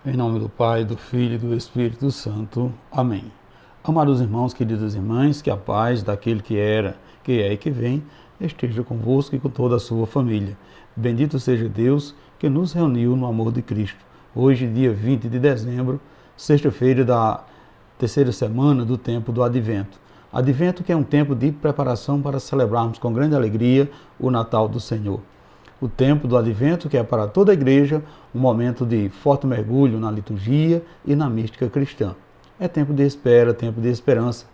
Em nome do Pai, do Filho e do Espírito Santo. Amém. Amados irmãos, queridas irmãs, que a paz daquele que era, que é e que vem, esteja convosco e com toda a sua família. Bendito seja Deus que nos reuniu no amor de Cristo. Hoje, dia 20 de dezembro, sexta-feira da terceira semana do tempo do Advento. Advento que é um tempo de preparação para celebrarmos com grande alegria o Natal do Senhor. O tempo do Advento, que é para toda a igreja um momento de forte mergulho na liturgia e na mística cristã. É tempo de espera, tempo de esperança,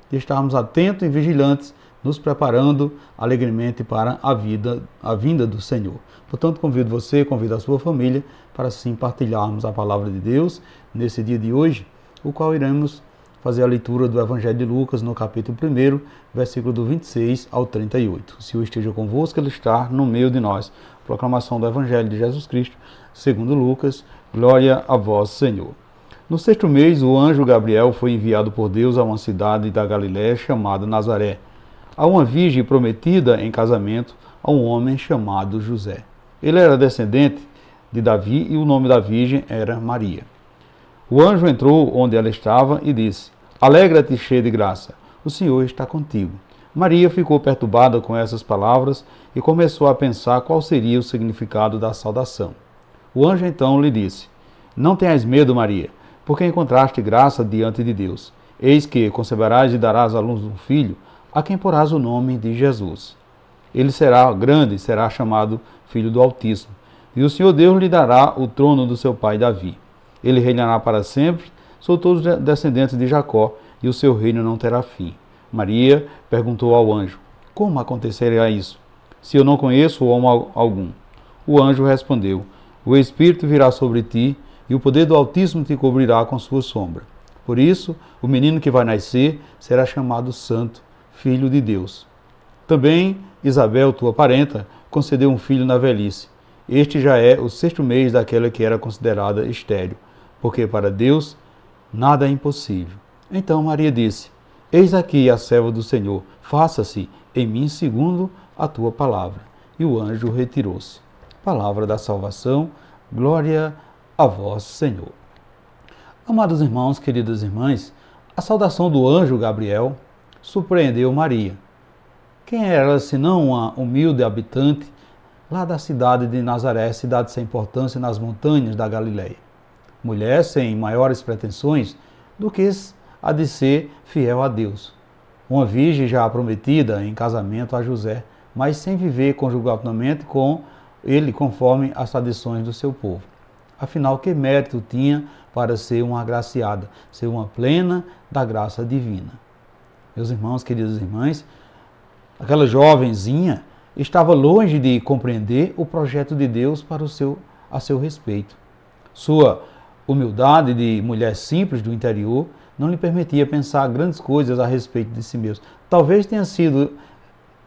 de estarmos atentos e vigilantes, nos preparando alegremente para a vinda do Senhor. Portanto, convido a sua família para assim partilharmos a palavra de Deus nesse dia de hoje, o qual iremos fazer a leitura do Evangelho de Lucas no capítulo 1, versículo do 26 ao 38. O Senhor esteja convosco, Ele está no meio de nós. Proclamação do Evangelho de Jesus Cristo, segundo Lucas. Glória a vós, Senhor. No sexto mês, o anjo Gabriel foi enviado por Deus a uma cidade da Galiléia chamada Nazaré, a uma virgem prometida em casamento a um homem chamado José. Ele era descendente de Davi e o nome da virgem era Maria. O anjo entrou onde ela estava e disse: Alegra-te, cheia de graça, o Senhor está contigo. Maria ficou perturbada com essas palavras e começou a pensar qual seria o significado da saudação. O anjo então lhe disse: Não tenhas medo, Maria, porque encontraste graça diante de Deus. Eis que conceberás e darás à luz um filho, a quem porás o nome de Jesus. Ele será grande, será chamado Filho do Altíssimo, e o Senhor Deus lhe dará o trono do seu pai Davi. Ele reinará para sempre sobre todos os descendentes de Jacó, e o seu reino não terá fim. Maria perguntou ao anjo: Como acontecerá isso, se eu não conheço homem algum? O anjo respondeu: O Espírito virá sobre ti, e o poder do Altíssimo te cobrirá com sua sombra. Por isso, o menino que vai nascer será chamado Santo, Filho de Deus. Também Isabel, tua parenta, concedeu um filho na velhice. Este já é o sexto mês daquela que era considerada estéril, porque para Deus nada é impossível. Então Maria disse: Eis aqui a serva do Senhor, faça-se em mim segundo a tua palavra. E o anjo retirou-se. Palavra da salvação, glória a vós, Senhor. Amados irmãos, queridas irmãs, a saudação do anjo Gabriel surpreendeu Maria. Quem era ela, senão uma humilde habitante lá da cidade de Nazaré, cidade sem importância nas montanhas da Galileia? Mulher sem maiores pretensões do que a de ser fiel a Deus. Uma virgem já prometida em casamento a José, mas sem viver conjugalmente com ele conforme as tradições do seu povo. Afinal, que mérito tinha para ser uma agraciada, ser uma plena da graça divina? Meus irmãos, queridas irmãs, aquela jovenzinha estava longe de compreender o projeto de Deus a seu respeito. Sua humildade de mulher simples do interior não lhe permitia pensar grandes coisas a respeito de si mesma. Talvez tenha sido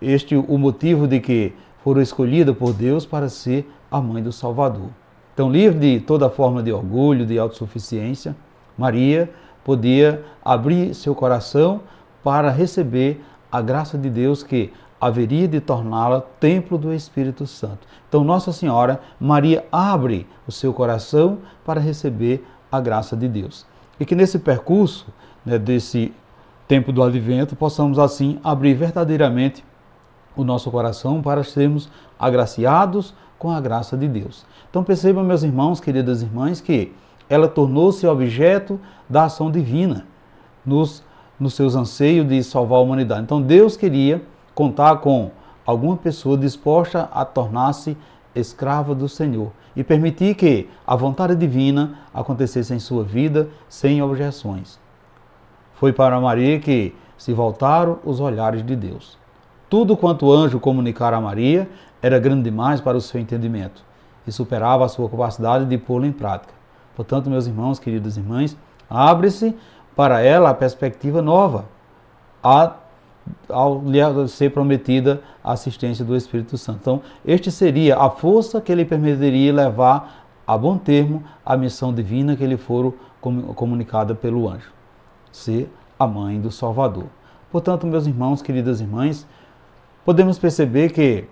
este o motivo de que foram escolhida por Deus para ser a mãe do Salvador. Então, livre de toda forma de orgulho, de autossuficiência, Maria podia abrir seu coração para receber a graça de Deus que haveria de torná-la templo do Espírito Santo. Então, Nossa Senhora, Maria abre o seu coração para receber a graça de Deus. E que nesse percurso, desse tempo do Advento, possamos assim abrir verdadeiramente o nosso coração para sermos agraciados com a graça de Deus. Então percebam, meus irmãos, queridas irmãs, que ela tornou-se objeto da ação divina nos seus anseios de salvar a humanidade. Então Deus queria contar com alguma pessoa disposta a tornar-se escrava do Senhor e permitir que a vontade divina acontecesse em sua vida sem objeções. Foi para Maria que se voltaram os olhares de Deus. Tudo quanto o anjo comunicara a Maria era grande demais para o seu entendimento e superava a sua capacidade de pô-lo em prática. Portanto, meus irmãos, queridas irmãs, abre-se para ela a perspectiva nova, ao lhe ser prometida a assistência do Espírito Santo. Então, este seria a força que lhe permitiria levar a bom termo a missão divina que lhe for comunicada pelo anjo, ser a mãe do Salvador. Portanto, meus irmãos, queridas irmãs, podemos perceber que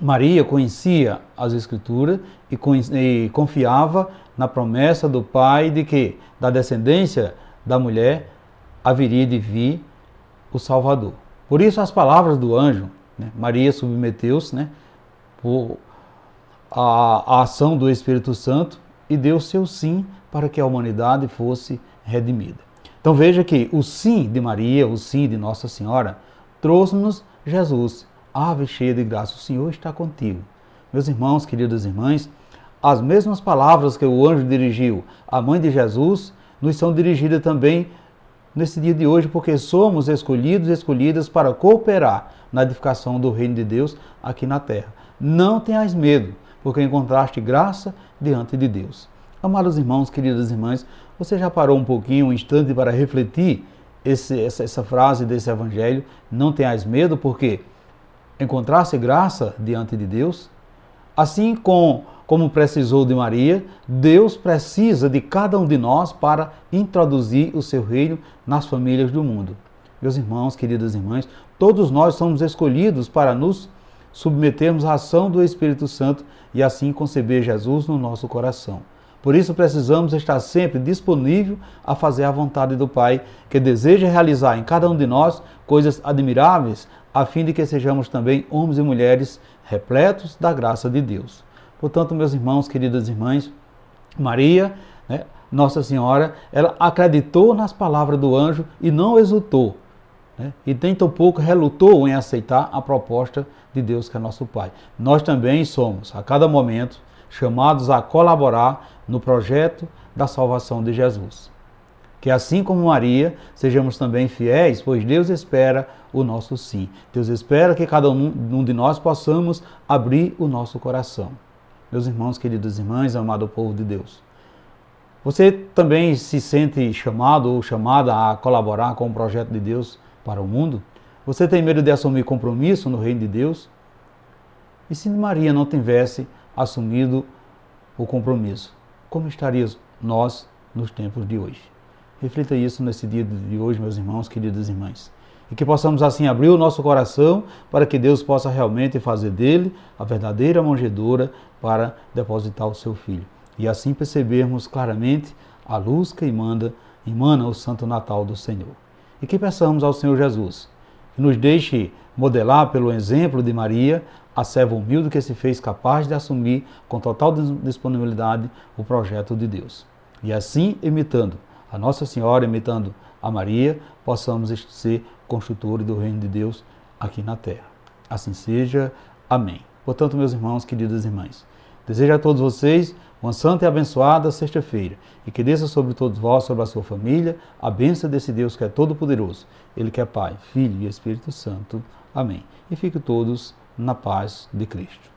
Maria conhecia as Escrituras e confiava na promessa do Pai de que da descendência da mulher haveria de vir o Salvador. Por isso as palavras do anjo, né? Maria submeteu-se, né, por a ação do Espírito Santo e deu seu sim para que a humanidade fosse redimida. Então veja que o sim de Maria, o sim de Nossa Senhora, trouxe-nos Jesus. Ave cheia de graça, o Senhor está contigo. Meus irmãos, queridas irmãs, as mesmas palavras que o anjo dirigiu à mãe de Jesus, nos são dirigidas também nesse dia de hoje, porque somos escolhidos e escolhidas para cooperar na edificação do reino de Deus aqui na terra. Não tenhais medo, porque encontraste graça diante de Deus. Amados irmãos, queridas irmãs, você já parou um pouquinho, um instante para refletir essa frase desse evangelho? Não tenhais medo, porque encontraste graça diante de Deus? Assim como precisou de Maria, Deus precisa de cada um de nós para introduzir o seu reino nas famílias do mundo. Meus irmãos, queridas irmãs, todos nós somos escolhidos para nos submetermos à ação do Espírito Santo e assim conceber Jesus no nosso coração. Por isso precisamos estar sempre disponível a fazer a vontade do Pai, que deseja realizar em cada um de nós coisas admiráveis, a fim de que sejamos também homens e mulheres repletos da graça de Deus. Portanto, meus irmãos, queridas irmãs, Maria, né, Nossa Senhora, ela acreditou nas palavras do anjo e não exultou, né, e nem tampouco relutou em aceitar a proposta de Deus, que é nosso Pai. Nós também somos, a cada momento, chamados a colaborar no projeto da salvação de Jesus. Que assim como Maria, sejamos também fiéis, pois Deus espera o nosso sim. Deus espera que cada um de nós possamos abrir o nosso coração. Meus irmãos, queridas irmãs, amado povo de Deus, você também se sente chamado ou chamada a colaborar com o projeto de Deus para o mundo? Você tem medo de assumir compromisso no reino de Deus? E se Maria não tivesse assumido o compromisso, como estaríamos nós nos tempos de hoje? Reflita isso nesse dia de hoje, meus irmãos, queridas irmãs. E que possamos assim abrir o nosso coração para que Deus possa realmente fazer dele a verdadeira manjedoura para depositar o seu Filho. E assim percebermos claramente a luz que emana o Santo Natal do Senhor. E que peçamos ao Senhor Jesus que nos deixe modelar pelo exemplo de Maria, a serva humilde que se fez capaz de assumir com total disponibilidade o projeto de Deus. E assim, imitando a Nossa Senhora, imitando a Maria, possamos ser construtores do reino de Deus aqui na terra. Assim seja. Amém. Portanto, meus irmãos, queridas irmãs, desejo a todos vocês uma santa e abençoada sexta-feira e que desça sobre todos vós, sobre a sua família, a bênção desse Deus que é todo-poderoso, Ele que é Pai, Filho e Espírito Santo. Amém. E fiquem todos na paz de Cristo.